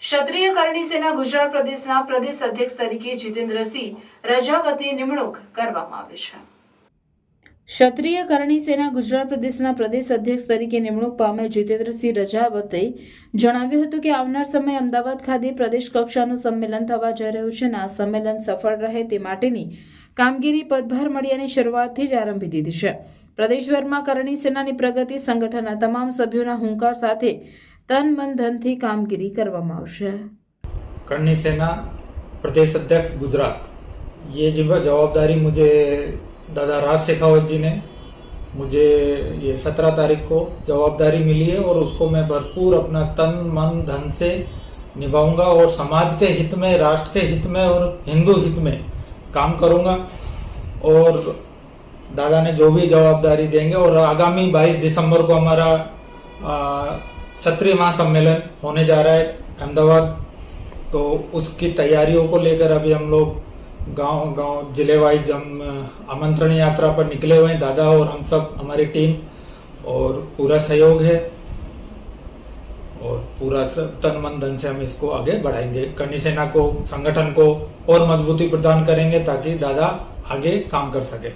ક્ષત્રિય કરણી સેના ગુજરાત પ્રદેશના પ્રદેશ અધ્યક્ષ તરીકે જીતેન્દ્રસિંહ રજાવતની નિમણૂક કરવામાં આવી છે. ક્ષત્રિય કરણી સેના ગુજરાત પ્રદેશના પ્રદેશ અધ્યક્ષ તરીકે નિમણૂક પામેલ જીતેન્દ્રસિંહ રજાવતે જણાવ્યું હતું કે આવનાર સમય અમદાવાદ ખાતે પ્રદેશ કક્ષાનું સંમેલન થવા જઈ રહ્યું છે અને આ સંમેલન સફળ રહે તે માટેની કામગીરી પદભાર મળ્યાની શરૂઆતથી જ આરંભી દીધી છે. પ્રદેશભરમાં કરણી સેનાની પ્રગતિ સંગઠનના તમામ સભ્યોના હુંકાર સાથે तन मन धन थी कामगिरी કરવામાં આવશે. करणी सेना प्रदेश अध्यक्ष गुजरात, ये जवाबदारी मुझे दादा राज शेखावत जी ने मुझे ये 17 तारीख को जवाबदारी मिली है और उसको मैं भरपूर अपना तन मन धन से निभाऊंगा और समाज के हित में, राष्ट्र के हित में और हिंदू हित में काम करूंगा. और दादा ने जो भी जवाबदारी देंगे और आगामी 22 दिसंबर को हमारा क्षत्रिय महासम्मेलन होने जा रहा है अहमदाबाद, तो उसकी तैयारियों को लेकर अभी हम लोग गांव जिले वाइज हम आमंत्रण यात्रा पर निकले हुए हैं. दादा और हम सब हमारी टीम और पूरा सहयोग है और पूरा तन मन धन से हम इसको आगे बढ़ाएंगे. करणी सेना को, संगठन को और मजबूती प्रदान करेंगे ताकि दादा आगे काम कर सके.